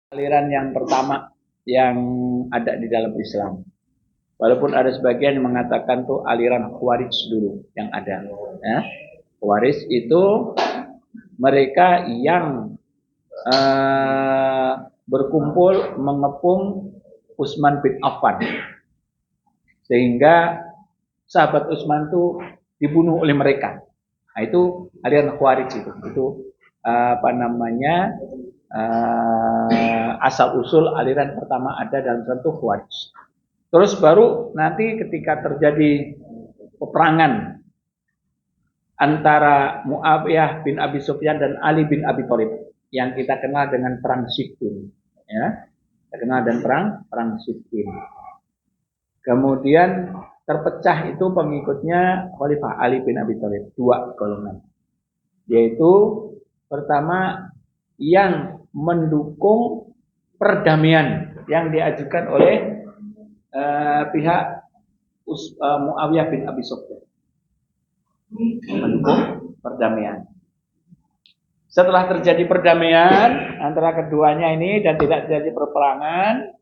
aliran yang pertama yang ada di dalam Islam. Walaupun ada sebagian yang mengatakan tuh aliran Khawarij dulu yang ada. Ya. Khawarij itu mereka yang berkumpul mengepung Utsman bin Affan. Sehingga sahabat Utsman itu dibunuh oleh mereka. Nah, itu aliran Khawarij itu. Itu apa namanya? Asal usul aliran pertama ada dalam satu Khawarij. Terus baru nanti ketika terjadi peperangan antara Muawiyah bin Abi Sufyan dan Ali bin Abi Thalib yang kita kenal dengan perang Siffin, ya, kita kenal dengan perang Siffin. Kemudian terpecah itu pengikutnya Khalifah Ali bin Abi Thalib, dua golongan, yaitu pertama yang mendukung perdamaian yang diajukan oleh pihak Muawiyah bin Abi Sufyan, mendukung perdamaian. Setelah terjadi perdamaian antara keduanya ini dan tidak terjadi peperangan,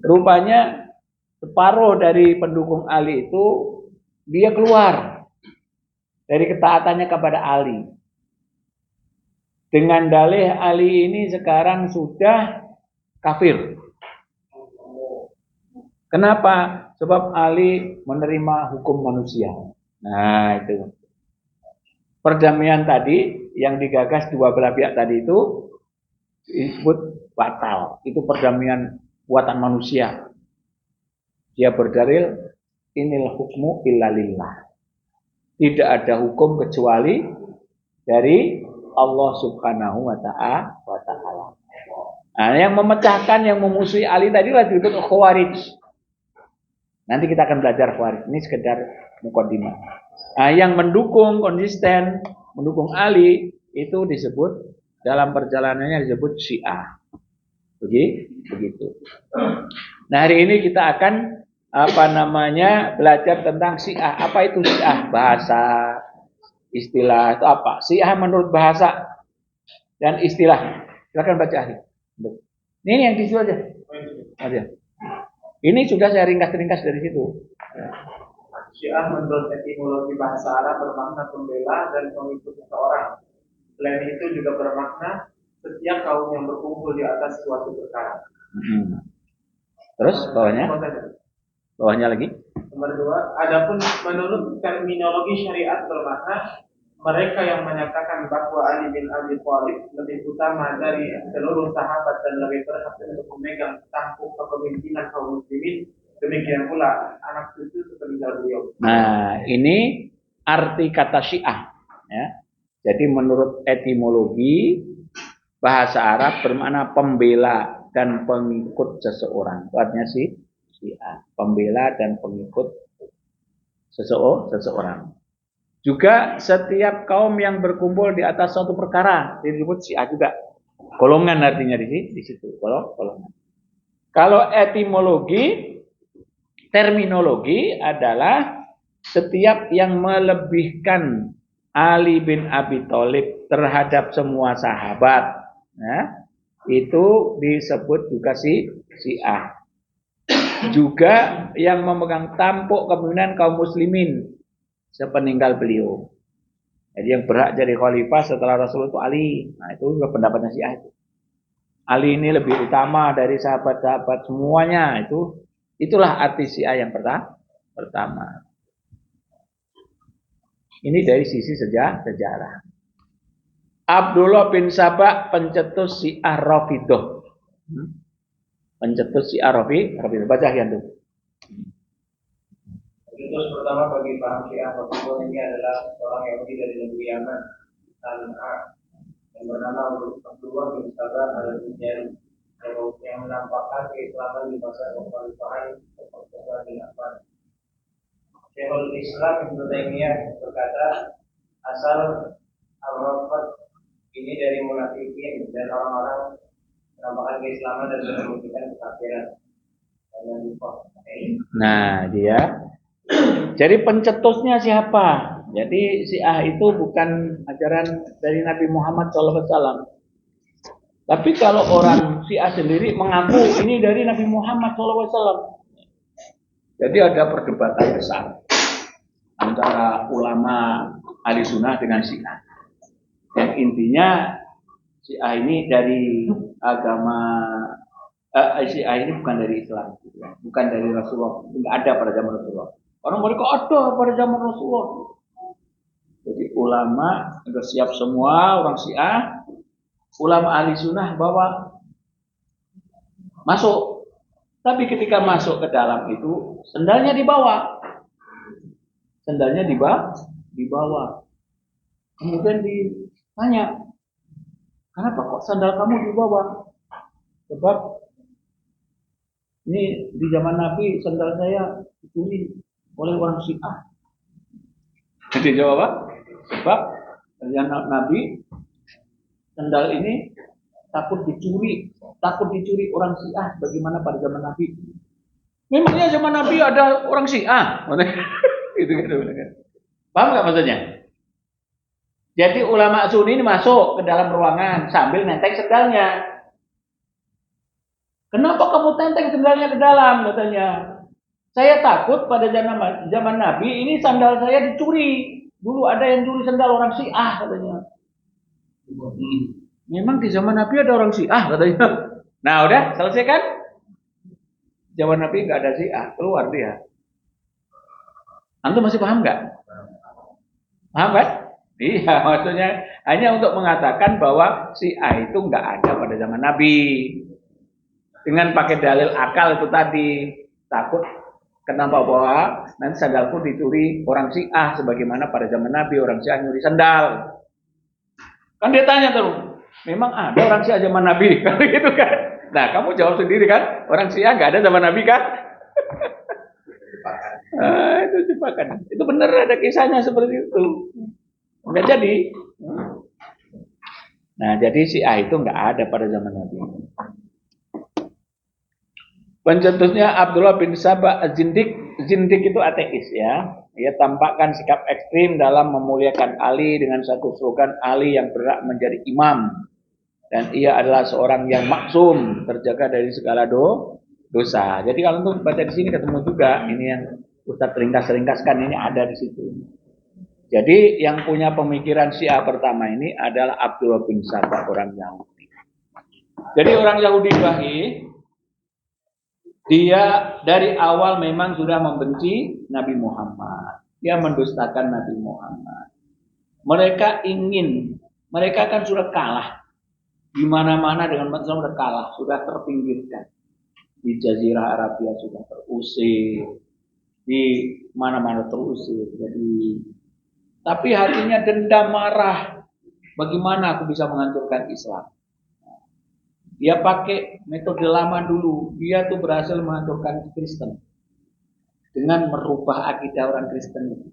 rupanya separuh dari pendukung Ali itu dia keluar dari ketaatannya kepada Ali. Dengan dalih Ali ini sekarang sudah kafir. Kenapa? Sebab Ali menerima hukum manusia. Nah, itu. Perdamaian tadi yang digagas dua belah pihak tadi itu disebut batal. Itu perdamaian buatan manusia. Dia berdalil inil hukmu illa lillah. Tidak ada hukum kecuali dari Allah Subhanahu wa ta'ala. Nah, yang memecahkan, yang memusuhi Ali tadi lah disebut Khawarij. Nanti kita akan belajar Khawarij. Ini sekedar mukaddimah. Nah, yang mendukung konsisten, mendukung Ali itu disebut dalam perjalanannya disebut Syiah. Begitu. Nah, hari ini kita akan belajar tentang Syiah. Apa itu Syiah? Bahasa, istilah itu apa? Syiah menurut bahasa dan istilah. Silakan baca ahli. Ini yang disitu aja. Ini sudah saya ringkas dari situ. Syiah menurut etimologi bahasa Arab bermakna pembela dan pengikut seseorang. Selain itu juga bermakna setiap kaum yang berkumpul di atas suatu perkara. Terus bawahnya lagi. Nomor 2, adapun menurut terminologi syariat bermakna mereka yang menyatakan bahwa Ali bin Abi Thalib lebih utama dari seluruh sahabat dan lebih berhak untuk memegang tampuk kepemimpinan kaum muslimin. Demikian pula anak cucu sepeninggal beliau. Nah, ini arti kata Syiah. Ya. Jadi menurut etimologi bahasa Arab bermakna pembela dan pengikut seseorang. Itu artinya Syiah, pembela dan pengikut seseorang. Juga setiap kaum yang berkumpul di atas suatu perkara disebut Syiah juga. Golongan artinya di situ. Golongan. Kalau etimologi, terminologi adalah setiap yang melebihkan Ali bin Abi Thalib terhadap semua sahabat, ya, itu disebut juga Syiah. Juga yang memegang tampuk kepemimpinan kaum muslimin sepeninggal beliau. Jadi yang berhak jadi khalifah setelah Rasul itu Ali. Nah, itu juga pendapatnya Syiah itu. Ali ini lebih utama dari sahabat-sahabat semuanya. Itulah arti Syiah yang pertama. Ini dari sisi sejarah. Abdullah bin Sabah pencetus Syiah Rafidhah. Pencetus Syiah Rafidhah. Baca ya tuh. Pencetus pertama bagi paham Syiah Rafidhah ini adalah seorang Yahudi dari negeri Yaman, Tan'a, yang bernama Abdullah bin Sabah al-Hijri, yang menampakkan keislaman di masa kekhalifahan Utsman bin Affan. Syekhul Islam Ibnu Taimiyah berkata, asal al-Rafid ini dari munafikin dan orang-orang menampakkan keislaman dan menunjukkan kekafiran. Nah, dia. Jadi pencetusnya siapa? Jadi Syiah itu bukan ajaran dari Nabi Muhammad SAW, Tapi kalau orang Syiah sendiri mengaku ini dari Nabi Muhammad SAW. Jadi ada perdebatan besar antara ulama ahli sunnah dengan Syiah. Yang intinya Syiah ini dari agama Syiah ini bukan dari Islam, bukan dari Rasulullah, nggak ada pada zaman Rasulullah. Orang mereka ada pada zaman Rasulullah. Jadi ulama sudah siap semua orang Syiah, ulama ahli sunnah bahwa masuk. Tapi ketika masuk ke dalam itu sendalnya dibawa, sendalnya dibawa. Kemudian ditanya, kenapa kok sandal kamu dibawa? Sebab ini di zaman Nabi sandal saya dicuri oleh orang Syiah. Jadi jawab apa? Sebab zaman Nabi sandal ini takut dicuri orang Syiah. Bagaimana pada zaman Nabi? Memangnya zaman Nabi ada orang Syiah? Itu kan. Paham nggak maksudnya? Jadi ulama Sunni ini masuk ke dalam ruangan sambil nenteng sendalnya. Kenapa kamu tenteng sendalnya ke dalam? Katanya. Saya takut pada zaman Nabi ini sandal saya dicuri. Dulu ada yang curi sandal orang Syiah katanya. Memang di zaman Nabi ada orang Syiah katanya. Nah udah selesai kan? Zaman Nabi nggak ada Syiah, keluar dia. Antum masih paham nggak? Paham kan? Iya, maksudnya hanya untuk mengatakan bahwa Syiah itu nggak ada pada zaman Nabi. Dengan pakai dalil akal itu tadi, takut kenapa bahwa nanti sandalku dicuri orang Syiah sebagaimana pada zaman Nabi orang Syiah nyuri sandal. Kan dia tanya terus, memang ada orang Syiah zaman Nabi kan gitu kan? Nah, kamu jawab sendiri kan, orang Syiah nggak ada zaman Nabi kan? Itu jebakan. Itu benar ada kisahnya seperti itu. Nggak jadi. Nah, jadi Syiah itu nggak ada pada zaman Nabi. Pencetusnya Abdullah bin Sabah Zindik itu ateis ya. Ia tampakkan sikap ekstrim dalam memuliakan Ali dengan satu slogan Ali yang berhak menjadi imam. Dan ia adalah seorang yang maksum, terjaga dari segala dosa. Jadi kalau untuk baca di sini ketemu juga ini yang Ustaz ringkas-ringkaskan ini ada di situ. Jadi yang punya pemikiran Syiah pertama ini adalah Abdullah bin Sabah, orang Yahudi. Jadi orang Yahudi dia dari awal memang sudah membenci Nabi Muhammad. Dia mendustakan Nabi Muhammad. Mereka kan sudah kalah. Di mana-mana dengan Islam sudah kalah, sudah terpinggirkan. Di Jazirah Arabia sudah terusir. Di mana-mana terusir. Tapi hatinya dendam marah. Bagaimana aku bisa menghancurkan Islam? Dia pakai metode lama dulu. Dia tuh berhasil menghancurkan Kristen dengan merubah akidah orang Kristen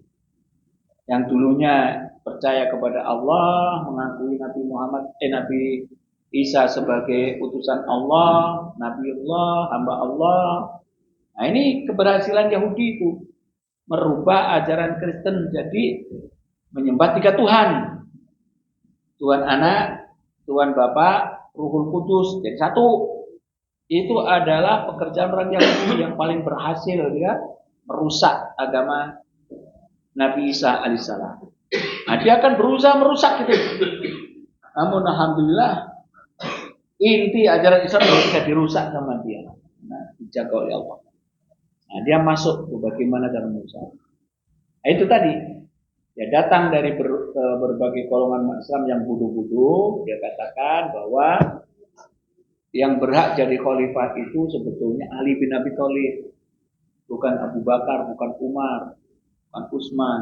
yang dulunya percaya kepada Allah, mengakui Nabi Nabi Isa sebagai utusan Allah, Nabi Allah, hamba Allah. Nah ini keberhasilan Yahudi itu merubah ajaran Kristen jadi menyembah 3 Tuhan. Tuhan Anak, Tuhan Bapa, Ruhul Kudus jadi 1. Itu adalah pekerjaan orang Yahudi yang paling berhasil ya, merusak agama Nabi Isa alaihissalam. Nah, dia akan berusaha merusak gitu. Namun alhamdulillah inti ajaran Islam bisa dirusak sama dia. Nah, dijaga oleh Allah. Nah, dia masuk ke bagaimana cara merusak. Nah, itu tadi. Ya datang dari berbagai golongan Islam yang bodoh-bodoh, dia katakan bahwa yang berhak jadi khalifah itu sebetulnya Ali bin Abi Thalib, bukan Abu Bakar, bukan Umar, bukan Utsman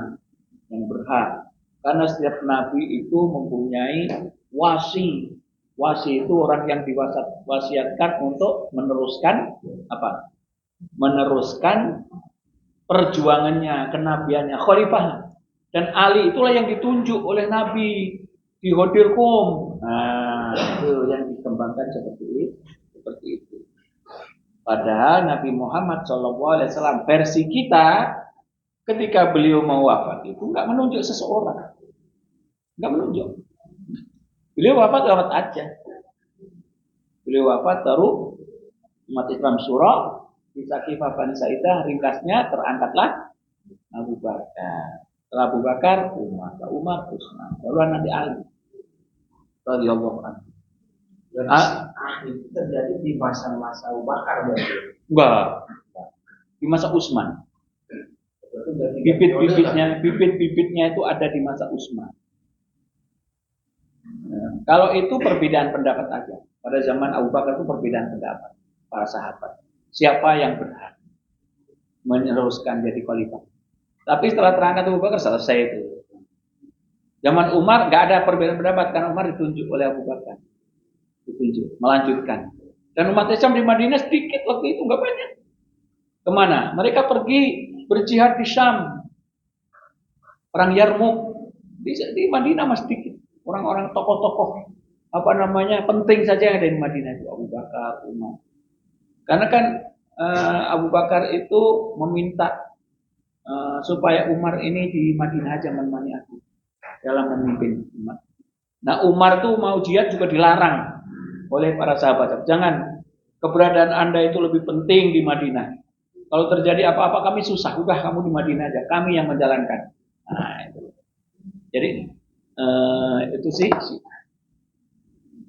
yang berhak. Karena setiap nabi itu mempunyai wasi. Wasi itu orang yang diwasiatkan untuk meneruskan apa? Meneruskan perjuangannya, kenabiannya, khalifah. Dan Ali itulah yang ditunjuk oleh Nabi di Ghadir Qum. Nah, itu yang dikembangkan seperti itu. Padahal Nabi Muhammad SAW versi kita ketika beliau mau wafat itu nggak menunjuk seseorang, nggak menunjuk. Beliau wafat aja. Beliau wafat baru umat Islam surah di Sakifah Bani Sa'idah, ringkasnya terangkatlah Abu Bakar. Setelah Abu Bakar, Umar, Utsman, baru nanti Ali radhiyallahu anhu. Dan itu terjadi di masa-masa Abu Bakar berarti. Enggak. Di masa Utsman. Bibit-bibitnya itu ada di masa Utsman. Nah, kalau itu perbedaan pendapat aja. Pada zaman Abu Bakar itu perbedaan pendapat para sahabat. Siapa yang berhak meneruskan jadi khalifah? Tapi setelah terangkat Abu Bakar selesai itu. Zaman Umar nggak ada perbedaan pendapat karena Umar ditunjuk oleh Abu Bakar. Ditunjuk melanjutkan. Dan umat Islam di Madinah sedikit waktu itu, nggak banyak. Kemana? Mereka pergi berjihad di Syam, perang Yarmuk. Di Madinah masih sedikit. Orang-orang tokoh-tokoh penting saja yang ada di Madinah itu Abu Bakar, Umar. Karena kan Abu Bakar itu meminta supaya Umar ini di Madinah aja menemani aku dalam memimpin umat. Nah, Umar tuh mau jihad juga dilarang oleh para sahabat. Jangan, keberadaan Anda itu lebih penting di Madinah. Kalau terjadi apa-apa kami susah, udah kamu di Madinah aja, kami yang menjalankan. Nah, itu. Jadi itu sih.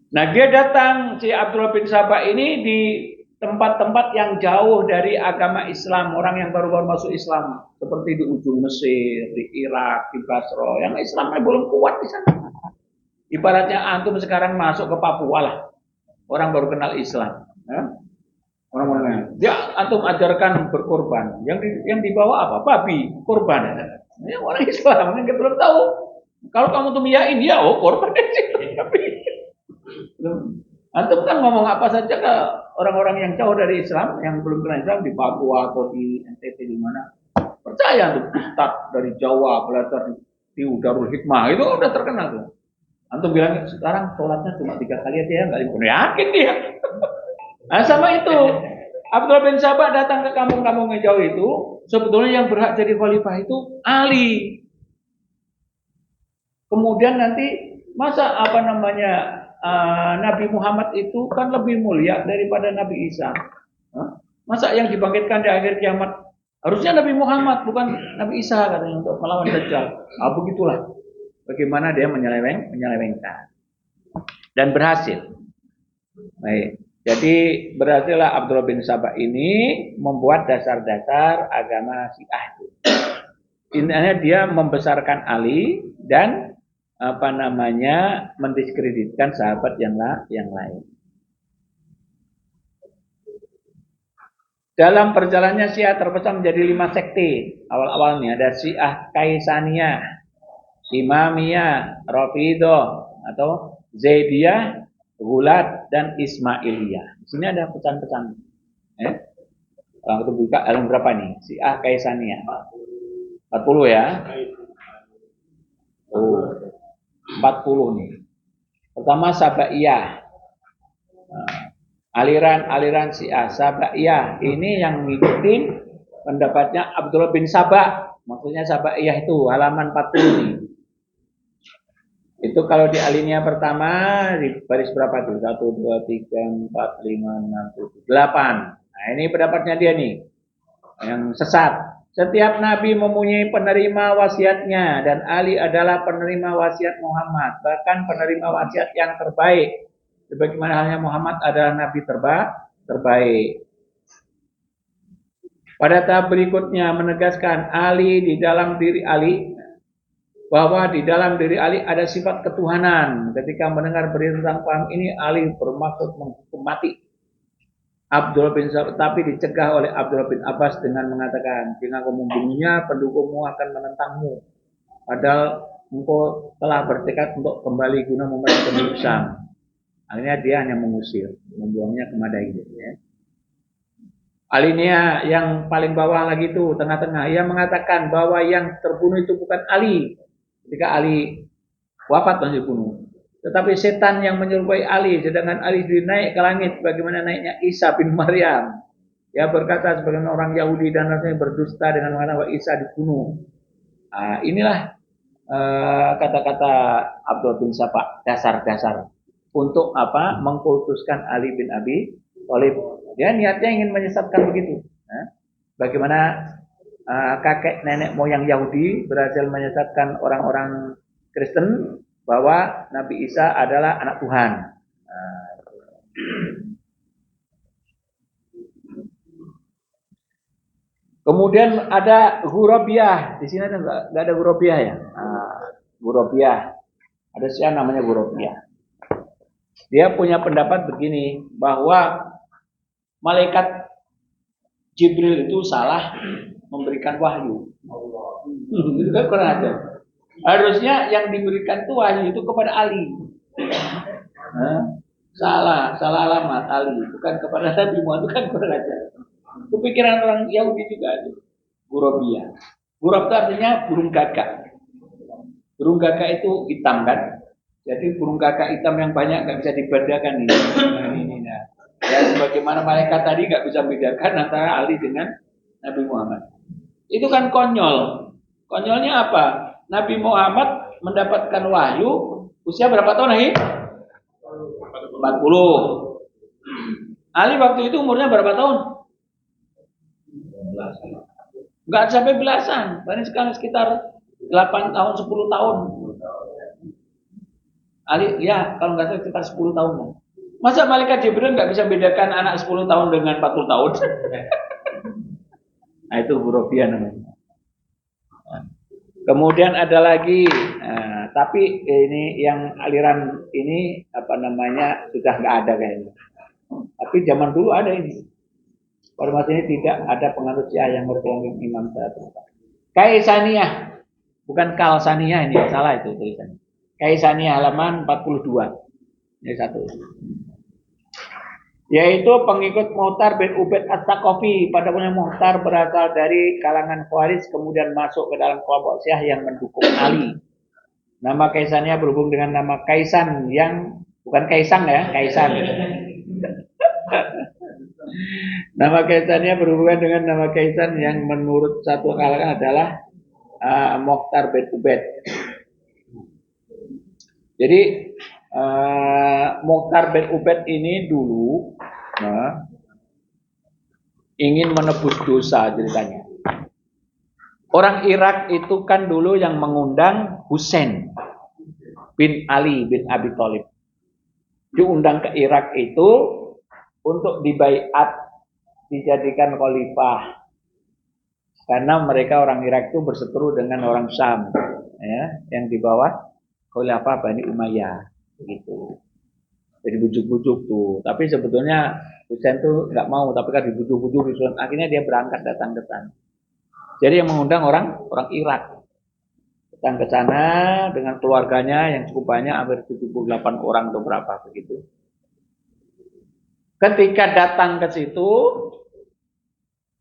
Nah, dia datang si Abdullah bin Sabah ini di tempat-tempat yang jauh dari agama Islam, orang yang baru-baru masuk Islam, seperti di ujung Mesir, di Irak, di Basra, yang Islamnya belum kuat di sana. Ibaratnya antum sekarang masuk ke Papua lah, orang baru kenal Islam. Orang-orang, ya antum ajarkan berkorban, yang dibawa apa? Babi, korban. Ya, orang Islam yang belum tahu. Kalau kamu tuh miyain, ya korban tapi antum kan ngomong apa saja ke orang-orang yang jauh dari Islam, yang belum kenal Islam di Papua atau di NTT di mana, percaya tuh ustaz dari Jawa belajar di Darul Hikmah itu udah terkenal tuh. Antum bilang sekarang sholatnya cuma 3 kali aja ya, nggak yakin dia. Nah, sama itu Abdullah bin Sabah datang ke kampung-kampung yang jauh itu, sebetulnya yang berhak jadi khalifah itu Ali. Kemudian nanti masa Nabi Muhammad itu kan lebih mulia daripada Nabi Isa. Masa yang dibangkitkan di akhir kiamat harusnya Nabi Muhammad bukan Nabi Isa katanya untuk melawan Dajjal. Begitulah bagaimana dia menyelewengkan dan berhasil. Baik. Jadi berhasillah Abdullah bin Sabah ini membuat dasar-dasar agama Syiah itu. Intinya dia membesarkan Ali dan mendiskreditkan sahabat yang lain. Dalam perjalanannya Syiah terpecah menjadi 5 sekte. Awal-awalnya ada Syiah Kaisaniyah, Imamiyah, Rafidhah atau Zaidiyah, Gulat dan Ismailiyah. Di sini ada pecahan-pecahan. Kalau kita buka dalam berapa nih? Syiah Kaisaniyah. 40 ya. 40 nih. Pertama Sabaiyah. Aliran Syiah Sabaiyah ini yang mengikuti pendapatnya Abdullah bin Sabah. Maksudnya Sabaiyah itu halaman 40 nih. Itu kalau di alinea pertama di baris berapa tuh? 1, 2, 3, 4, 5, 6, 7, 8. Nah, ini pendapatnya dia nih. Yang sesat. Setiap nabi mempunyai penerima wasiatnya dan Ali adalah penerima wasiat Muhammad, bahkan penerima wasiat yang terbaik. Sebagaimana halnya Muhammad adalah nabi terbaik. Pada tahap berikutnya menegaskan Ali di dalam diri Ali bahwa di dalam diri Ali ada sifat ketuhanan. Ketika mendengar berita tentang paham ini, Ali bermaksud menghukum mati Abdullah bin Sabah, tapi dicegah oleh Abdullah bin Abbas dengan mengatakan, jika kau membunuhnya, pendukungmu akan menentangmu. Padahal engkau telah bertekad untuk kembali guna memerangi penduduk Syam. Akhirnya dia hanya mengusir, membuangnya ke Madain. Ya. Alinea yang paling bawah lagi itu, tengah-tengah, ia mengatakan bahwa yang terbunuh itu bukan Ali. Ketika Ali wafat langsung dibunuh. Tetapi setan yang menyerupai Ali, sedangkan Ali naik ke langit bagaimana naiknya Isa bin Maryam. Dia berkata sebagai orang Yahudi dan rasanya berdusta dengan mengatakan bahwa Isa dibunuh. Inilah kata-kata Abdullah bin Sabah, dasar-dasar untuk apa? Mengkultuskan Ali bin Abi Thalib. Dia niatnya ingin menyesatkan begitu. Nah, bagaimana kakek nenek moyang Yahudi berhasil menyesatkan orang-orang Kristen bahwa Nabi Isa adalah anak Tuhan. Nah, kemudian ada Ghurabiyah. Di sini ada nggak ada Ghurabiyah ya? Ghurabiyah. Ada siapa namanya Ghurabiyah. Dia punya pendapat begini, bahwa malaikat Jibril itu salah memberikan wahyu. Itu kan kurang ajar. Harusnya yang diberikan itu wahyu itu kepada Ali. Salah alamat Ali, bukan kepada Nabi Muhammad, itu kan kurang ajar. Itu pikiran orang Yahudi juga itu. Ghurabiyah. Ghurab itu artinya burung gagak. Burung gagak itu hitam kan? Jadi burung gagak hitam yang banyak nggak bisa dibedakan ini. Nah. Ya sebagaimana malaikat tadi nggak bisa membedakan antara Ali dengan Nabi Muhammad. Itu kan konyol. Konyolnya apa? Nabi Muhammad mendapatkan wahyu usia berapa tahun lagi? 40. Ali waktu itu umurnya berapa tahun? Nggak sampai belasan. Paling sekarang sekitar 8 tahun, 10 tahun. Ali, ya kalau nggak salah sekitar 10 tahun. Masa malaikat Jibril nggak bisa bedakan anak 10 tahun dengan 40 tahun? Nah itu Ghurabiyah namanya. Kemudian ada lagi, tapi ini yang aliran ini apa namanya sudah nggak ada kayaknya. Tapi zaman dulu ada ini. Pada masa ini tidak ada penganut Syiah yang berkelompok Imam Syafi'i. Kaisaniyah, bukan Kalsaniyah ini, salah itu tulisannya. Kaisaniyah halaman 42. Ini satu. Yaitu pengikut Muhtar bin Ubaid As-Saqafi. Pada punya Muhtar berasal dari kalangan Khawarij kemudian masuk ke dalam kelompok Syiah yang mendukung Ali. Nama Kaisannya berhubung dengan nama Kaisan yang bukan Kaisang ya, Kaisan. Nama Kaisannya berhubungan dengan nama Kaisan yang menurut satu kalangan adalah Muhtar bin Ubaid. Jadi Muhtar bin Ubaid ini dulu ingin menebus dosa ceritanya. Orang Irak itu kan dulu yang mengundang Husain bin Ali bin Abi Thalib. Diundang ke Irak itu untuk dibaiat dijadikan khalifah. Karena mereka orang Irak itu berseteru dengan orang Syam, ya, yang di bawah khalifah Bani Umayyah gitu. Jadi bujuk-bujuk tuh. Tapi sebetulnya Husain tuh nggak mau, tapi kan dibujuk-bujuk, akhirnya dia berangkat datang ke sana. Jadi yang mengundang orang Irak datang ke sana dengan keluarganya yang cukup banyak, hampir 78 orang atau berapa begitu. Ketika datang ke situ,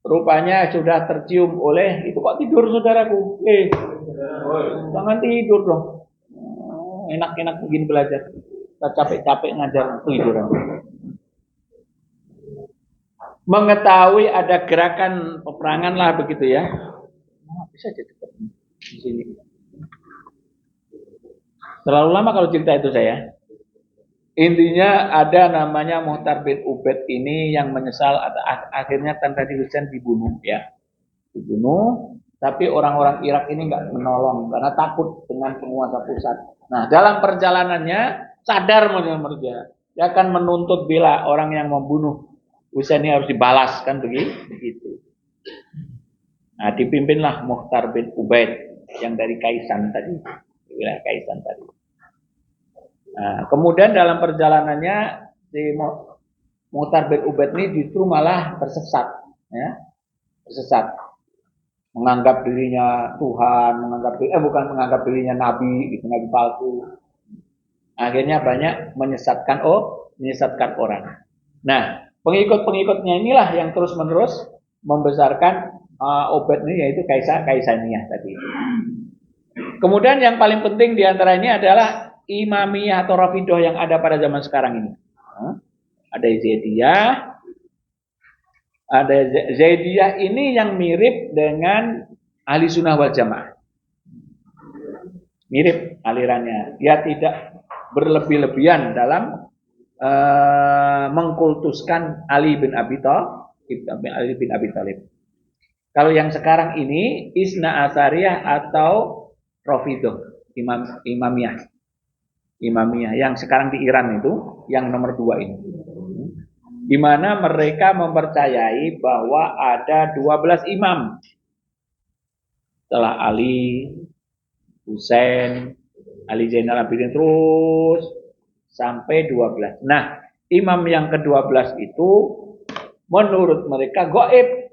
rupanya sudah tercium oleh itu, kok tidur saudaraku? Jangan tidur dong. Enak-enak begini belajar. Kita capek-capek ngajar tidur. Mengetahui ada gerakan peperangan lah begitu ya. Bisa jadi di sini. Terlalu lama kalau cerita itu saya. Intinya ada namanya Muhtar bin Ubaid ini yang menyesal akhirnya tadi Husain dibunuh ya. Dibunuh, tapi orang-orang Irak ini nggak menolong karena takut dengan penguasa pusat. Nah, dalam perjalanannya sadar mereka. Dia akan menuntut bila orang yang membunuh Husain ini harus dibalas kan begitu. Nah, dipimpinlah Muhtar bin Ubaid yang dari Kaisan tadi, wilayah Kaisan tadi. Nah, kemudian dalam perjalanannya si Muhtar bin Ubaid ini justru malah tersesat, ya, tersesat, menganggap dirinya Tuhan, bukan menganggap dirinya Nabi, gitu, Nabi palsu. Akhirnya banyak menyesatkan orang. Nah, pengikut-pengikutnya inilah yang terus-menerus membesarkan Ubaid ini, yaitu Kaisaniyah tadi. Kemudian yang paling penting diantara ini adalah Imamiyah atau Rafidah yang ada pada zaman sekarang ini. Ada Zaidiyah ini yang mirip dengan Ahli Sunnah wal Jamaah. Mirip alirannya. Dia tidak berlebih-lebihan dalam mengkultuskan Ali bin Abi Thalib. Kalau yang sekarang ini Isna Asariyah atau Rafidhah, Imamiyah yang sekarang di Iran itu, yang nomor 2 ini. Di mana mereka mempercayai bahwa ada 12 imam. Setelah Ali, Husain, Ali Zainal Abidin terus sampai 12. Nah, imam yang ke-12 itu menurut mereka gaib.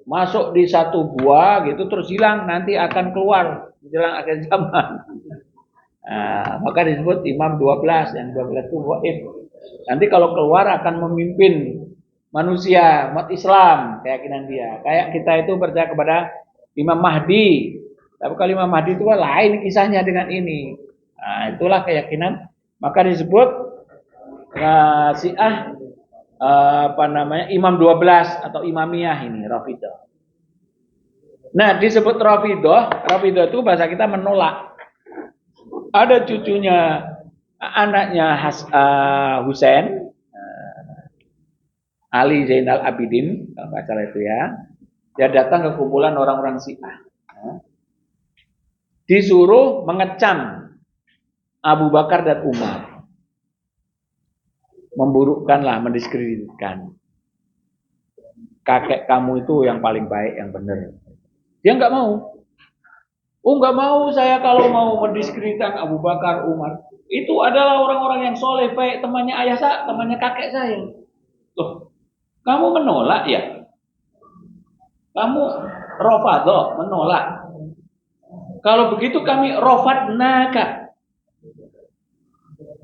Masuk di satu gua gitu terus hilang, nanti akan keluar menjelang akhir zaman. Nah, maka disebut imam 12, yang 12 itu gaib. Nanti kalau keluar akan memimpin manusia, umat Islam, keyakinan dia. Kayak kita itu percaya kepada Imam Mahdi. Tapi kalau Imam Mahdi itu lain kisahnya dengan ini. Nah, itulah keyakinan. Maka disebut Syiah Imam 12 atau Imamiyah ini, Rafidhah. Nah, disebut Rafidhah itu bahasa kita menolak. Ada cucunya, anaknya Husain, Ali Zainal Abidin, kalau nggak salah itu ya. Dia datang ke kumpulan orang-orang Syiah. Disuruh mengecam Abu Bakar dan Umar. Memburukkanlah, mendiskreditkan. Kakek kamu itu yang paling baik, yang benar. Dia nggak mau. Oh, nggak mau saya kalau mau mendiskreditkan Abu Bakar, Umar. Itu adalah orang-orang yang soleh, baik temannya ayah saya, temannya kakek saya. Loh, kamu menolak ya? Kamu Rafidhah menolak. Kalau begitu kami Rafadnaka.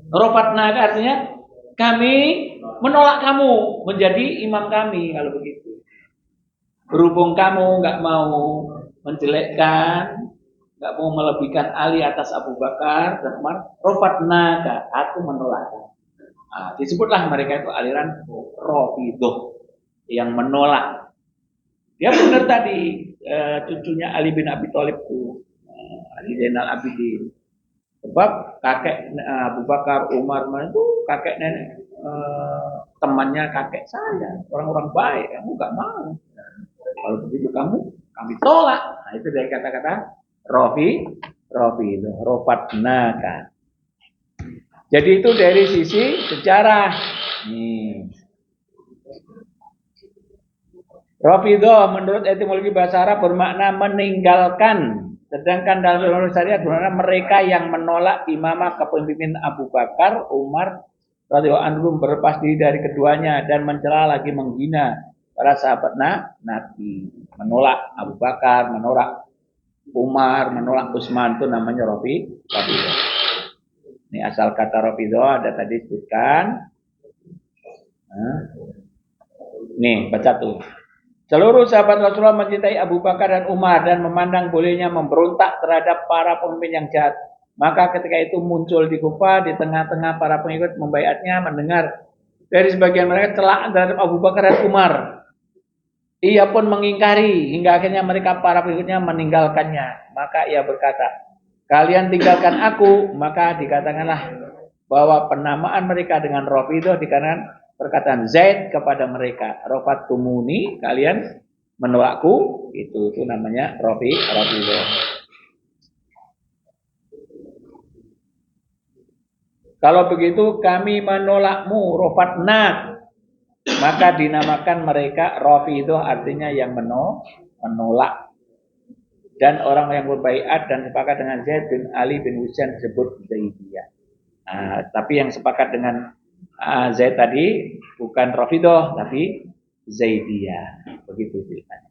Rafadnaka artinya kami menolak kamu menjadi imam kami kalau begitu. Berhubung kamu nggak mau menjelekkan, nggak mau melebihkan Ali atas Abu Bakar dan Umar, Rafadnaka, aku menolak. Nah, disebutlah mereka itu aliran Rafidhah yang menolak. Dia benar tadi cucunya Ali bin Abi Thalib itu, Ali Zainal Abidin. Sebab kakek Abu Bakar, Umar itu kakek nenek temannya kakek saya, orang-orang baik. Kamu nggak mau. Kalau begitu kami tolak. Nah, itu dari kata-kata Rafadnaka. Jadi itu dari sisi sejarah. Rafidhah menurut etimologi bahasa Arab bermakna meninggalkan. Sedangkan dalam ilmu syariat bermakna mereka yang menolak imamah kepemimpinan Abu Bakar, Umar radhiyallahu anhum, berlepas diri dari keduanya dan mencela lagi menghina para sahabat Nabi. Menolak Abu Bakar, menolak Umar, menolak Utsman, itu namanya Rafidhah. Ini asal kata Rafidhah ada tadi disebutkan. Nih, baca tuh. Seluruh sahabat Rasulullah mencintai Abu Bakar dan Umar dan memandang bolehnya memberontak terhadap para pemimpin yang jahat. Maka ketika itu muncul di Kufah di tengah-tengah para pengikut membaiatnya, mendengar dari sebagian mereka celaan terhadap Abu Bakar dan Umar. Ia pun mengingkari hingga akhirnya mereka para pengikutnya meninggalkannya. Maka ia berkata, kalian tinggalkan aku, maka dikatakanlah bahwa penamaan mereka dengan Rafidhah dikarenakan perkataan Zaid kepada mereka, Rafatumuni, kalian menolakku, itu namanya Rafidhah. Kalau begitu kami menolakmu, Rafadnak, maka dinamakan mereka Rafidhah, artinya yang menolak. Dan orang yang berbaiat dan sepakat dengan Zaid bin Ali bin Husain disebut Zaidiyah. Tapi yang sepakat dengan Zaid tadi bukan Rafidhah tapi Zaidiyah. Begitu ceritanya.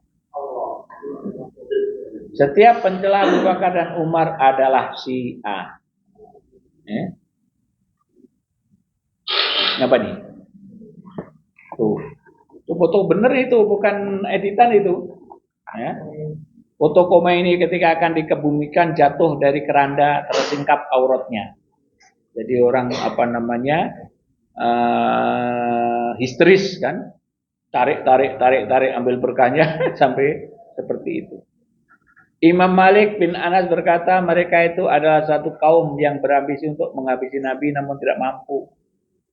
Setiap pencela Abu Bakar dan Umar adalah Syiah. Apa nih? Tuh foto bener itu, bukan editan itu. Ya. Foto Khomeini ketika akan dikebumikan jatuh dari keranda tersingkap auratnya. Jadi orang histeris kan, tarik ambil berkahnya sampai seperti itu. Imam Malik bin Anas berkata, mereka itu adalah satu kaum yang berambisi untuk menghabisi Nabi namun tidak mampu.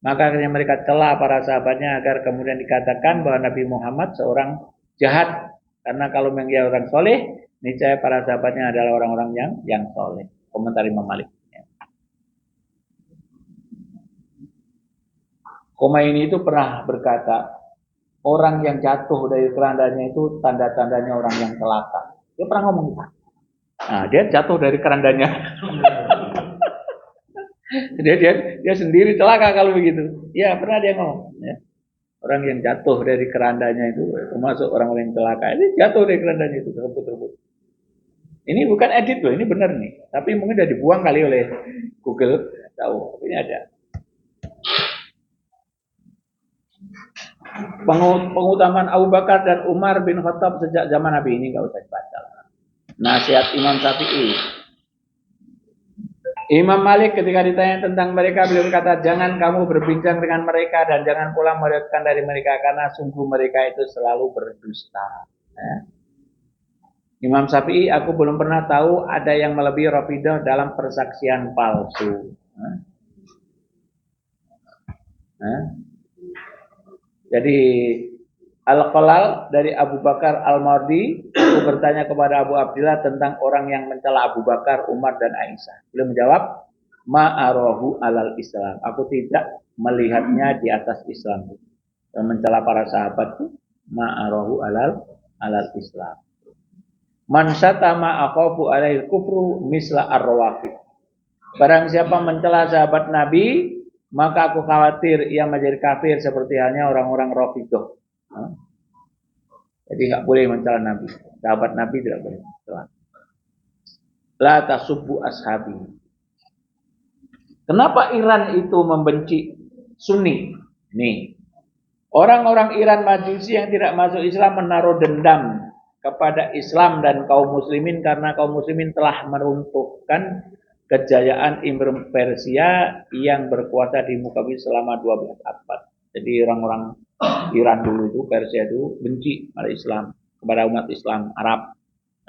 Maka akhirnya mereka celah para sahabatnya agar kemudian dikatakan bahwa Nabi Muhammad seorang jahat. Karena kalau memang dia orang soleh, niscaya para sahabatnya adalah orang-orang yang soleh. Komentar Imam Malik. Khomeini itu pernah berkata, orang yang jatuh dari kerandanya itu tanda-tandanya orang yang celaka. Dia pernah ngomong gitu. Nah, dia jatuh dari kerandanya. dia sendiri celaka kalau begitu. Ya, pernah dia ngomong. Ya. Orang yang jatuh dari kerandanya itu, termasuk orang-orang yang celaka. Ini jatuh dari kerandanya itu, rebut-rebut. Ini bukan edit loh, ini benar nih. Tapi mungkin udah dibuang kali oleh Google. Tahu, ini ada. Pengutamaan Abu Bakar dan Umar bin Khattab sejak zaman Nabi ini nggak usah dibaca. Nasihat Imam Syafi'i. Imam Malik ketika ditanya tentang mereka, beliau berkata, jangan kamu berbincang dengan mereka dan jangan pula meriwayatkan dari mereka karena sungguh mereka itu selalu berdusta. Imam Syafi'i, aku belum pernah tahu ada yang melebihi Rafidah dalam persaksian palsu. Jadi Al-Qalal dari Abu Bakar Al-Mardi itu bertanya kepada Abu Abdillah tentang orang yang mencela Abu Bakar, Umar dan Aisyah. Beliau menjawab, ma'arahu alal Islam. Aku tidak melihatnya di atas Islam. Yang mencela para sahabat itu ma'arahu alal Islam. Man syatama akhafu alaihil kufru misla ar-rawafid. Barang siapa mencela sahabat Nabi, maka aku khawatir ia menjadi kafir seperti halnya orang-orang Rafidah. Jadi nggak boleh mencela Nabi. Sahabat Nabi tidak boleh mencela. La tasubbu ashabi. Kenapa Iran itu membenci Sunni? Nih, orang-orang Iran Majusi yang tidak masuk Islam menaruh dendam kepada Islam dan kaum muslimin karena kaum muslimin telah meruntuhkan kejayaan Imperium Persia yang berkuasa di muka bumi selama 12 abad. Jadi orang-orang Iran dulu itu, Persia itu benci pada Islam, kepada umat Islam Arab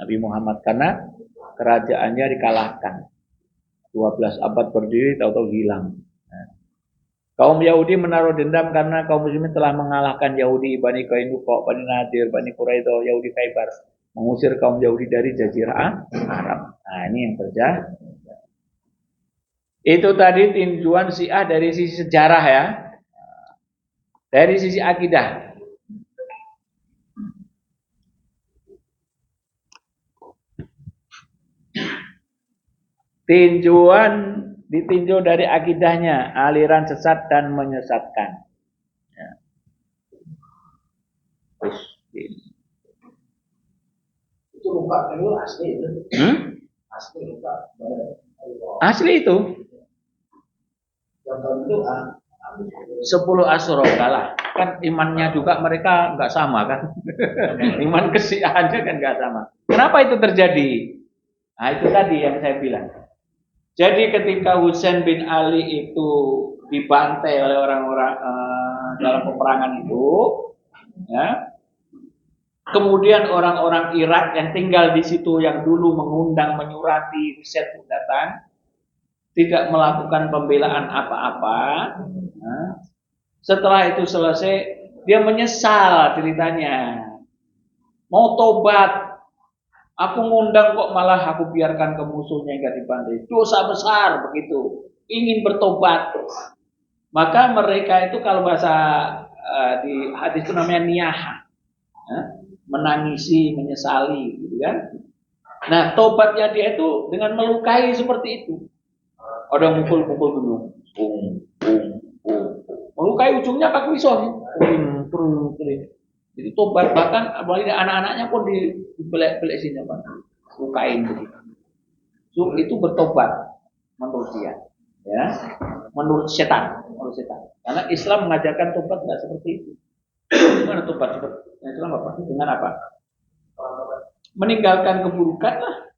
Nabi Muhammad karena kerajaannya dikalahkan. 12 abad berdiri tahu-tahu hilang. Kaum Yahudi menaruh dendam karena kaum muslimin telah mengalahkan Yahudi, Bani Qainuqa, Bani Nadir, Bani Quraidah, Yahudi Khaybar, mengusir kaum Yahudi dari Jazirah Arab. Nah, ini yang terjadi. Itu tadi tinjauan Syiah dari sisi sejarah ya. Dari sisi akidah. Ditinjau dari akidahnya, aliran sesat dan menyesatkan. Ya. Itu luka itu asli itu. Asli luka. Asli itu. Yang itu 10 Asyura kalah. Kan imannya juga mereka nggak sama kan. Iman kesyiahannya kan nggak sama. Kenapa itu terjadi? Nah itu tadi yang saya bilang. Jadi ketika Husain bin Ali itu dibantai oleh orang-orang dalam peperangan itu, ya, kemudian orang-orang Irak yang tinggal di situ yang dulu mengundang menyurati Husain untuk datang, tidak melakukan pembelaan apa-apa. Nah, setelah itu selesai, dia menyesal ceritanya, mau tobat. Aku ngundang kok malah aku biarkan ke musuhnya hingga dibantai. Dosa besar begitu. Ingin bertobat. Maka mereka itu kalau bahasa di hadis itu namanya niyaha. Menangisi, menyesali gitu kan. Nah, tobatnya dia itu dengan melukai seperti itu. Ada mukul-mukul dulu. Melukai ujungnya pakai pisau. Jadi tobat, bahkan anak-anaknya pun dibelek-belek sini, lukain begitu. So, itu bertobat menurut dia, ya, menurut setan. Karena Islam mengajarkan tobat nggak seperti itu. Gimana tobat? Islam apa? Dengan apa? Meninggalkan keburukan lah,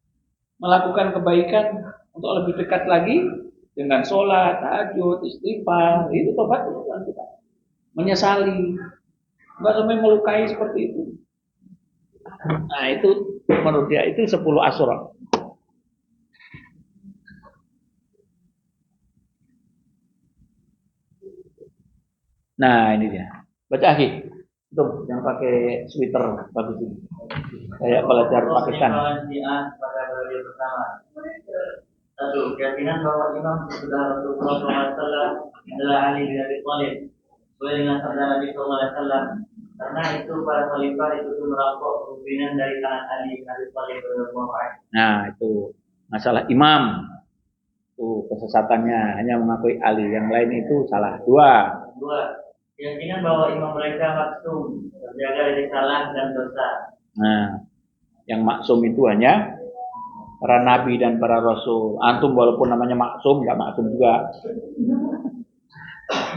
melakukan kebaikan untuk lebih dekat lagi dengan sholat, tahajud, istighfar. Itu tobat kita. Menyesali. Enggak sampai melukai seperti itu. Nah itu menurut dia itu 10 Asyura. Nah ini dia. Baca lagi. Tuh yang pakai sweater bagus ini. Kayak pelajar Pakistan. Pada periode pertama. Satu, keyakinan bahwa Imam sudah Rasulullah SAW adalah Ali bin Abi Thalib. Sesuai dengan sabda Nabi SAW. Karena itu para khalifah itu merampok pimpinan dari tangan Ali bin Abi Thalib. Nah itu masalah imam. Tuh kesesatannya hanya mengakui Ali, yang lain itu salah. Dua, keyakinan bahwa imam mereka maksum, terjaga dari salah dan dosa. Nah, yang maksum itu hanya para nabi dan para rasul. Antum walaupun namanya maksum, nggak maksum juga.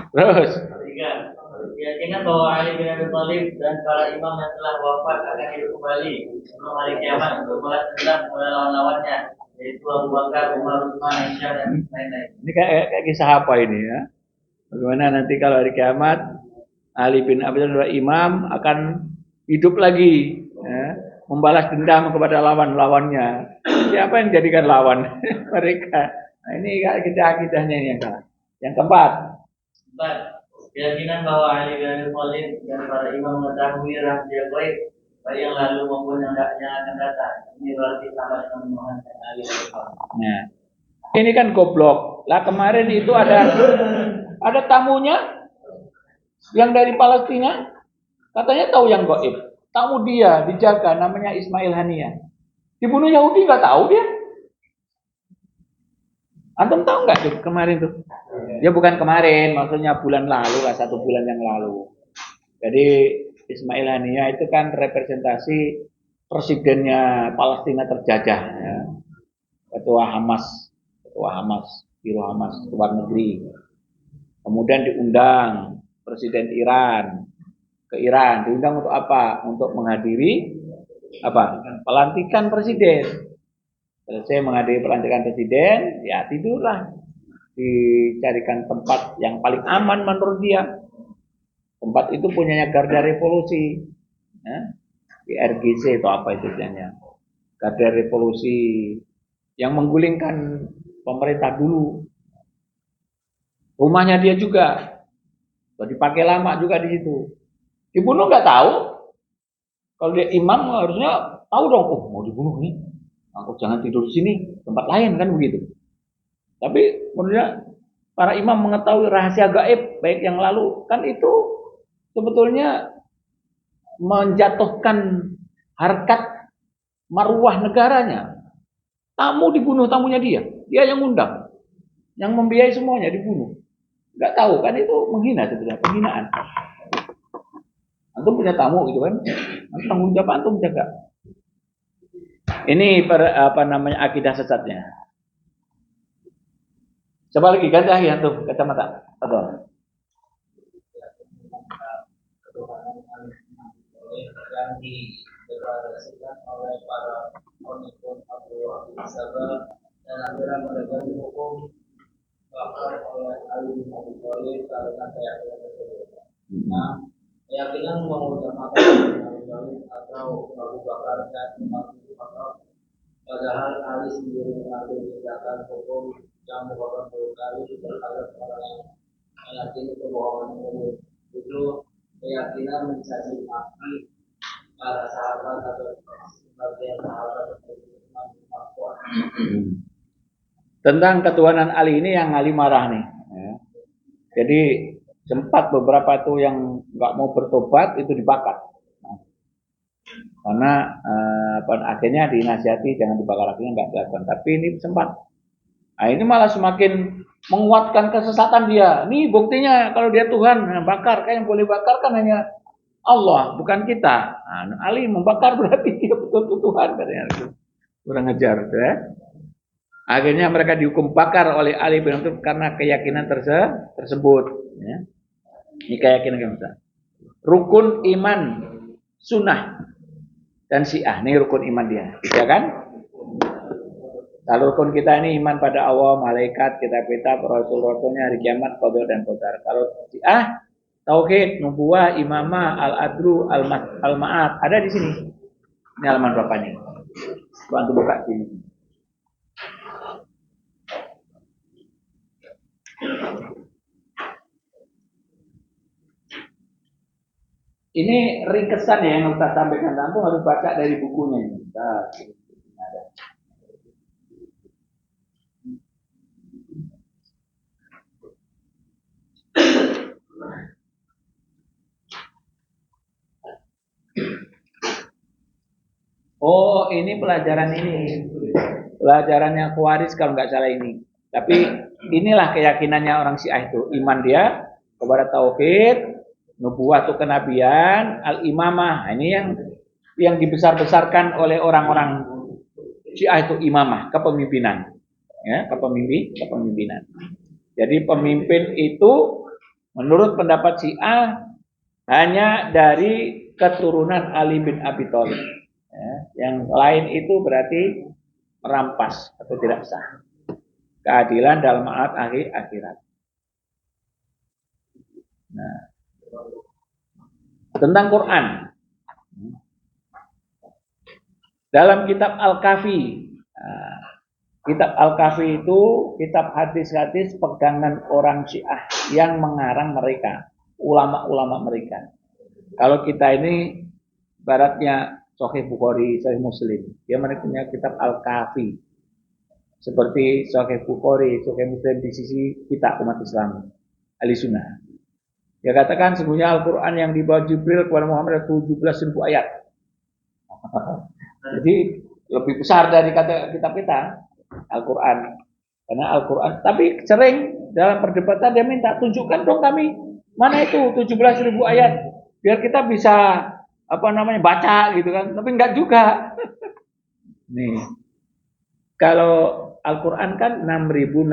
Terus, Tiga, keyakinan bahwa Ali bin Abi Thalib dan para imam yang telah wafat akan hidup kembali sebelum hari kiamat untuk balas dendam kepada lawan-lawannya, yaitu Abu Bakar, Umar, Utsman, Aisyah, dan lain-lain. Ini kayak kisah apa ini ya? Bagaimana nanti kalau hari kiamat Ali bin Abi Thalib imam akan hidup lagi, ya, membalas dendam kepada lawan-lawannya. Siapa yang jadikan lawan? Mereka. Nah, ini akidah-akidahnya yang salah. Yang keempat, keyakinan bahwa Ali bin Abi Thalib dan para imam mengetahui rahasia gaib baik yang lalu maupun yang akan datang. Ini berarti sama dengan memohonkan Ali bin Abi Thalib. Nah, ini kan goblok. Lah kemarin itu ada tamunya yang dari Palestina, katanya tahu yang gaib. Tamu dia dijaga, namanya Ismail Hania. Dibunuh Yahudi nggak tahu dia. Antum tahu nggak tuh kemarin tuh? Ya bukan kemarin, maksudnya bulan lalu lah, 1 bulan yang lalu. Jadi Ismail Hania itu kan representasi presidennya Palestina terjajah, ya. Ketua Hamas, Biro Hamas luar negeri. Kemudian diundang Presiden Iran ke Iran, diundang untuk apa? Untuk menghadiri apa? Pelantikan presiden. Selesai menghadiri pelantikan presiden, ya tidurlah. Dicarikan tempat yang paling aman menurut dia. Tempat itu punyanya Garda Revolusi, ya. Di RGC atau apa itu namanya. Garda Revolusi yang menggulingkan pemerintah dulu. Rumahnya dia juga, dipakai lama juga di situ. Dibunuh nggak tahu. Kalau dia imam harusnya tahu dong, oh mau dibunuh nih, aku jangan tidur di sini, tempat lain kan begitu. Tapi menurutnya para imam mengetahui rahasia gaib baik yang lalu, kan itu sebetulnya menjatuhkan harkat marwah negaranya. Tamu dibunuh, tamunya dia yang undang, yang membiayai semuanya dibunuh. Nggak tahu kan itu menghina sebenarnya, penghinaan. Antum punya tamu gitu kan, tanggung jawab antum jaga. Ini akidah sesatnya. Coba lagi ganti lagi antum kacamata. Atau yang dideklarasikan oleh para pengikut Abu Sabah dan akhirnya mereka dihukum bahkan oleh Ali bin Abi Thalib karena keyakinan tersebut. Nah, keyakinan mengutamakan Ali bin Abi Thalib atau Abu Bakar dan Umar bin Khattab, padahal Ali sendiri mengambil tindakan hukum yang merupakan berkali terhadap orang yang meyakini kebohongan tersebut. Itu keyakinan mencaci maki para sahabat atau sebagian sahabat atau tentang ketuhanan Ali ini yang Ali marah nih. Ya. Jadi sempat beberapa tuh yang nggak mau bertobat itu dibakar. Nah, karena akhirnya dinasihati jangan dibakar, akhirnya nggak dilakukan. Tapi ini sempat. Nah ini malah semakin menguatkan kesesatan dia. Nih buktinya kalau dia Tuhan, nah, bakar. Kan yang boleh bakar kan hanya Allah, bukan kita. Nah, Ali membakar berarti dia betul-betul Tuhan katanya. Kurang ajar, ya. Akhirnya mereka dihukum bakar oleh Ali bin Abi Thalib karena keyakinan tersebut. Ya. Ini keyakinan kita. Rukun iman sunnah dan syiah. Ini rukun iman dia, ya kan? Kalau rukun kita ini iman pada Allah, malaikat, kitab-kitab, rasul-rasulnya, hari kiamat, qadar dan qadar. Kalau syiah, tauhid, nubuwah, imamah, al-adlu, al-ma'at, ada di sini. Ini halaman berapanya? Bantu buka sini. Ini ringkesan ya yang kita sampaikan, tanpa harus baca dari bukunya ini. Ada. Oh, ini pelajaran ini. Pelajarannya Khawarij kalau nggak salah ini. Tapi inilah keyakinannya orang Syiah itu. Iman dia kepada tauhid, nubuwah atau kenabian, al-imamah. Nah, ini yang dibesar-besarkan oleh orang-orang Syiah itu imamah, kepemimpinan. Ya, kepemimpinan. Jadi pemimpin itu menurut pendapat Syiah hanya dari keturunan Ali bin Abi Thalib. Ya, yang lain itu berarti merampas atau tidak sah. Keadilan dalam akhirat. Nah, tentang Quran. Dalam kitab Al-Kafi. Nah, kitab Al-Kafi itu kitab hadis-hadis pegangan orang Syiah yang mengarang mereka, ulama-ulama mereka. Kalau kita ini baratnya Sahih Bukhari, Sahih Muslim, dia mereka punya kitab Al-Kafi. Seperti Sahih Bukhari, Sahih Muslim di sisi kita umat Islam, ahli sunnah. Dia katakan sebenarnya Al-Quran yang dibawa Jibril kepada Muhammad ada 17.000 ayat. Jadi lebih besar dari kitab kita, Al-Quran. Karena Al-Quran, tapi sering dalam perdebatan dia minta, tunjukkan dong kami, mana itu 17.000 ayat. Biar kita bisa baca gitu kan. Tapi enggak juga. Nih. Kalau Al-Quran kan 6.666.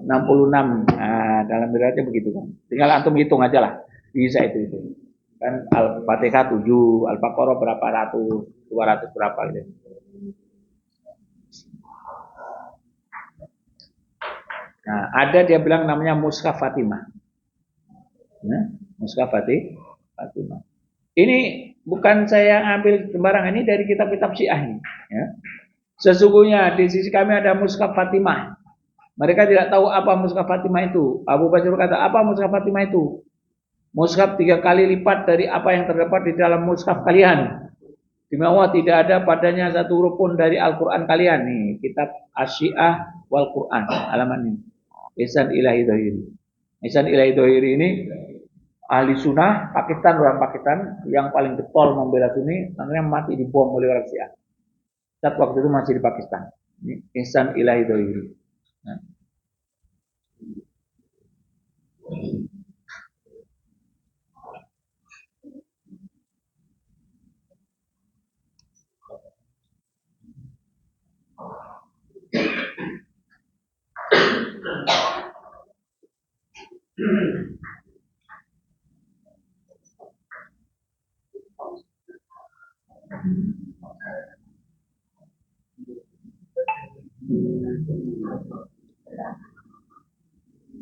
Nah, dalam beratnya begitu kan. Tinggal antum hitung aja lah. Bisa itu. Kan Al-Fatihah 7, Al-Baqarah berapa ratus, 200 berapa gitu. Nah, ada dia bilang namanya Mushaf Fatimah. Nah, Mushaf Fatimah. Ini bukan saya ambil sembarangan, ini dari kitab-kitab Syiah ini. Ya. Sesungguhnya di sisi kami ada Mushaf Fatimah. Mereka tidak tahu apa Mushaf Fatimah itu. Abu Basir kata, apa Mushaf Fatimah itu? Mushaf 3 kali lipat dari apa yang terdapat di dalam mushaf kalian. Di bawah tidak ada padanya satu huruf pun dari Al-Quran kalian. Nih, kitab Asy-Syiah wal Quran, halaman ini. Ihsan Ilahi Dhahiri. Ihsan Ilahi Dhahiri ini ahli sunnah Pakistan, orang Pakistan yang paling getol membela Sunni, akhirnya mati dibom oleh orang Syiah. Saat waktu itu masih di Pakistan. Ini Ihsan Ilahi Dhahiri. Nah.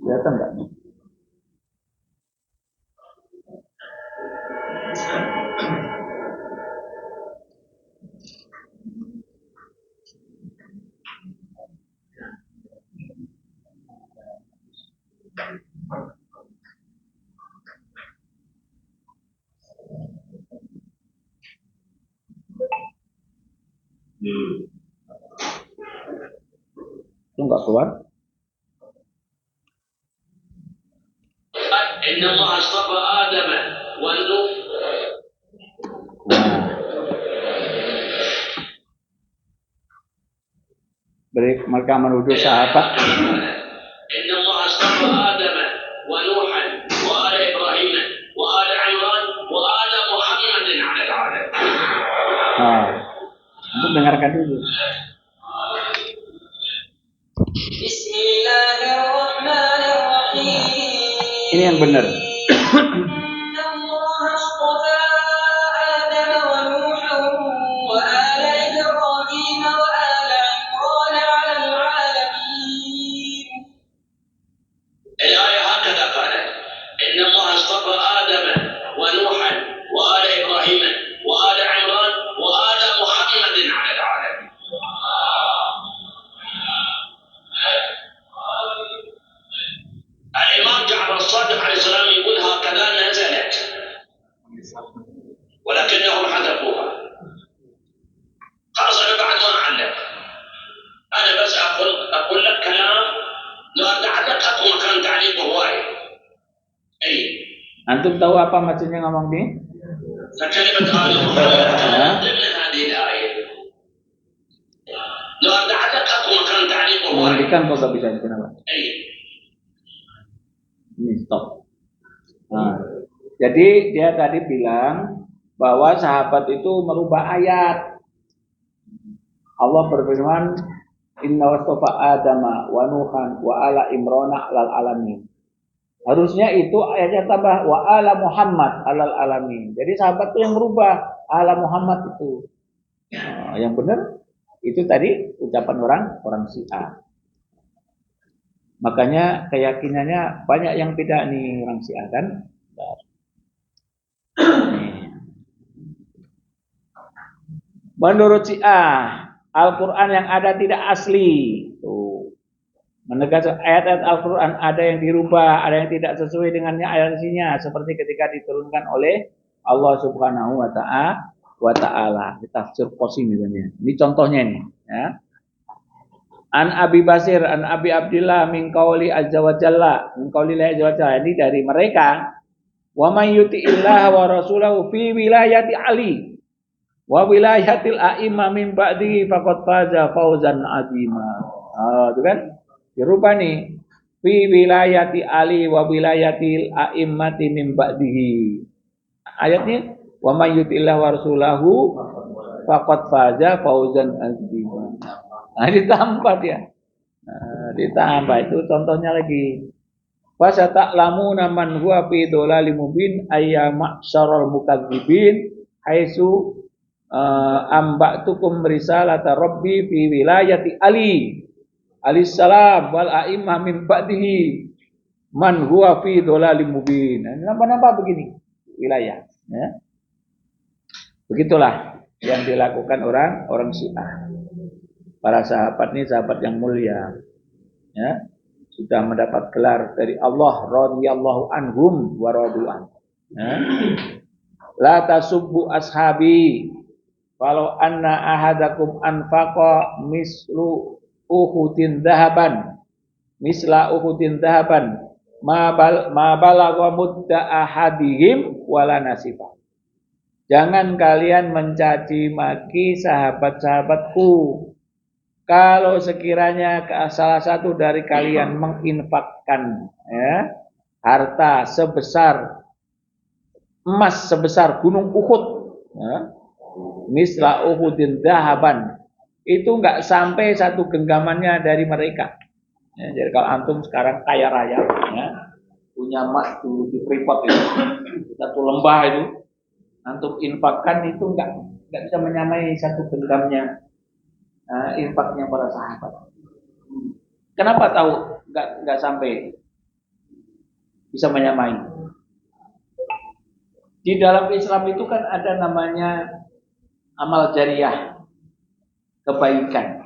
Kelihatan enggak? Itu enggak keluar? Inna Allah astafa Adam wa Nuh. Mereka menuduh sahabat. Inna Allah astafa Adam wa Nuh wa ala Ibrahim wa ala Imran wa ala Muhammadin 'ala al-'alamin. Untuk dengarkan dulu. Bismillahirrahmanirrahim. Ini yang benar. ولكنهم حذفوها. خلاص أنا بعد ما أعلق، أنا بس أقول لك كلام لو أتعلق أكو مكان تعليق هواي. أي Antum tahu apa maksudnya ngomong ini? فكلمة آل محمد ضمن هذه الآية. لو أتعلق أكو مكان تعليق هواي. Menghentikan kok gak bisa, kenapa? أي Ini stop. Nah, jadi dia tadi bilang bahwa sahabat itu merubah ayat. Allah berfirman, Inna wastofa Adama wa Nuhan wa ala Imrona alal alamin. Harusnya itu ayatnya tambah wa ala Muhammad alal alamin. Jadi sahabat itu yang merubah ala Muhammad itu. Nah, yang benar itu tadi ucapan orang Syiah. Makanya keyakinannya banyak yang beda nih orang Syiah kan. Menurut Syiah, Al-Quran yang ada tidak asli. Tuh. Menegaskan ayat-ayat Al-Quran ada yang dirubah, ada yang tidak sesuai dengannya ayat isinya, seperti ketika diturunkan oleh Allah Subhanahu wa Ta'ala. Di tafsir Qasim misalnya. Ini contohnya nih, ya. An Abi Basir, an Abi Abdillah min qauli azza wa jalla, min qauli azza wa jalla. Ini dari mereka. Wa may yuti'illah wa rasulahu fi wilayati Ali wa wilayatil a'imma min ba'dihi faqad faza fawzan 'azima. Itu kan? Dirubah nih. Fi wilayati Ali wa wilayatil a'immati min ba'dihi. Ayatnya wa may yuti'illah wa rasulahu faqad faza fawzan 'azima. Nah, ditambah dia. Nah, ditambah itu contohnya lagi. Fasata'lamuna man huwa fi dhalalim mubin ayyama syarrul mukadzibin haitsu amba'tukum risalata rabbi fi wilayati Ali alaihissalam wal a'immah min ba'dihi man huwa fi dhalalim mubin. Nambah-nambah begini wilayah, ya. Begitulah yang dilakukan orang Syiah. Para sahabat ini sahabat yang mulia, ya, sudah mendapat gelar dari Allah radhiyallahu anhum wa radu an. Ya. La tasubbu ashabi walau anna ahadakum anfaqa misla uhudin dhahaban ma balagha mudda ahadihim wala nasifa. Jangan kalian mencaci maki sahabat-sahabatku kalau sekiranya salah satu dari kalian menginfakkan, ya, harta sebesar emas sebesar gunung Uhud, ya, misla Uhudin dahaban, itu enggak sampai satu genggamannya dari mereka. Ya, jadi kalau antum sekarang kaya raya, ya, punya emas dulu di Freeport itu, satu lembah itu, antum infakkan itu enggak bisa menyamai satu genggamnya infaknya para sahabat. Kenapa tahu enggak sampai bisa menyamai? Di dalam Islam itu kan ada namanya amal jariyah, kebaikan.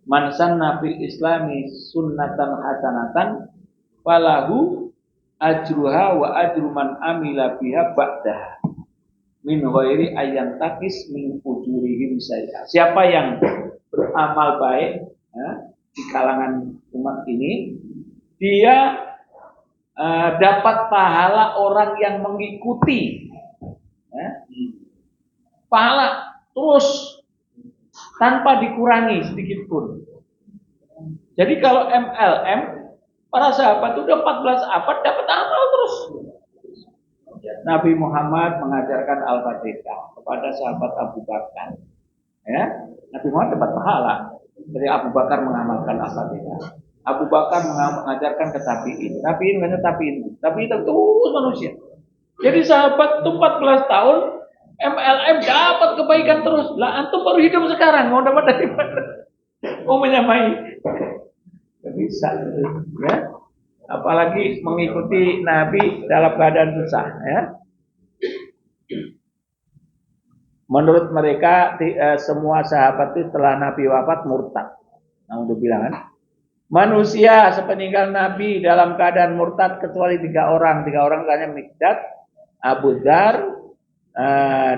Man sanna fil islami sunnatan hasanatan falahu ajruha wa ajru man amila biha ba'daha min ghairi ayyan takis min ujurihim saya. Siapa yang beramal baik, ya, di kalangan umat ini, dia dapat pahala orang yang mengikuti, ya, pahala terus tanpa dikurangi sedikit pun. Jadi kalau MLM, para sahabat itu udah 14 abad dapat amal terus. Nabi Muhammad mengajarkan Al-Fatihah kepada sahabat Abu Bakar. Ya, Nabi Muhammad dapat pahala dari Abu Bakar mengamalkan Al-Fatihah. Abu Bakar mengajarkan ke tabi'in. Tabi'in itu terus manusia. Jadi sahabat itu 14 tahun MLM dapat kebaikan terus. Lah antum baru hidup sekarang, mau dapat dari mana? Mau menyamai? Tidak bisa, ya. Apalagi mengikuti Nabi dalam keadaan susah, ya. Menurut mereka semua sahabat itu setelah Nabi wafat murtad. Nah, untuk bilang kan, manusia sepeninggal Nabi dalam keadaan murtad kecuali 3 orang. 3 orang tanya Mikdad, Abu Dzar,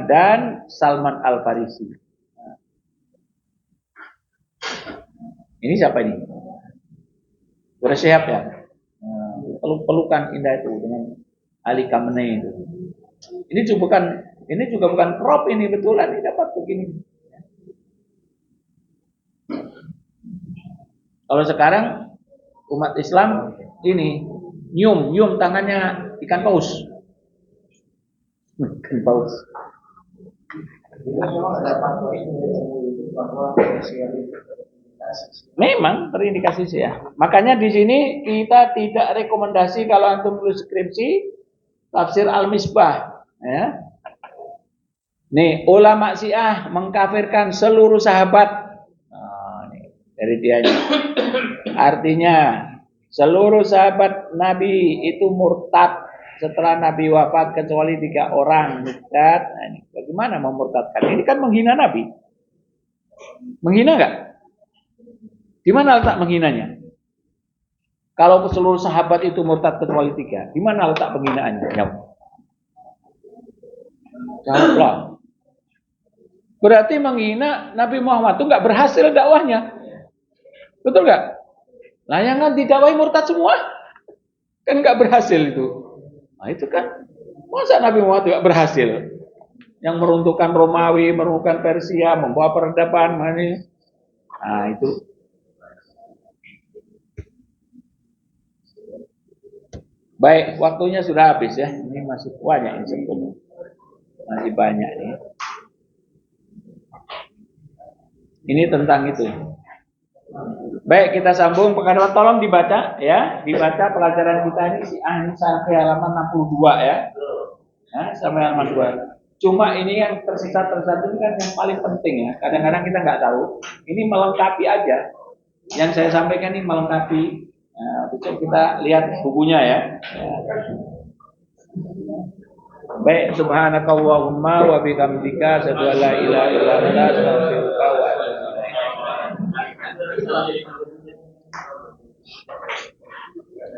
dan Salman Al Farisi. Ini siapa ini? Sudah siap ya? Peluk-pelukan indah itu dengan Ali Khamenei itu. Ini juga bukan prop, ini betulan ini dapat begini. Kalau sekarang umat Islam ini nyium tangannya ikan paus. Ikan paus. Memang terindikasi sih ya. Makanya di sini kita tidak rekomendasi kalau antum tulis skripsi tafsir Al-Misbah. Ya. Nih, ulama Syiah mengkafirkan seluruh sahabat. Nih, dari dia. Artinya seluruh sahabat Nabi itu murtad setelah Nabi wafat kecuali 3 orang murtad. Nah, ini bagaimana memurtadkan? Ini kan menghina Nabi. Menghina enggak? Di mana letak menghinanya? Kalau seluruh sahabat itu murtad kecuali 3, di mana letak penghinaannya? Jawablah. Berarti menghina Nabi Muhammad itu enggak berhasil dakwahnya. Betul enggak? Lah yang kan didakwahi murtad semua. Kan enggak berhasil itu. Nah itu kan. Masa Nabi Muhammad enggak berhasil? Yang meruntuhkan Romawi, meruntuhkan Persia, membawa peradaban. Nah itu. Baik, waktunya sudah habis ya. Ini masih banyak ini sebetulnya. Masih banyak nih. Ini tentang itu. Baik, kita sambung pengaduan. Tolong dibaca ya. Dibaca pelajaran kita ini sampai halaman 62 ya. Sampai halaman 2. Cuma ini yang tersisa ini kan yang paling penting ya. Kadang-kadang kita nggak tahu. Ini melengkapi aja. Yang saya sampaikan ini melengkapi. Besok kita lihat bukunya ya. Baik, subhanakallahumma wa bihamdika asyhadu an la ilaha illa anta astaghfiruka wa atubu ilaik.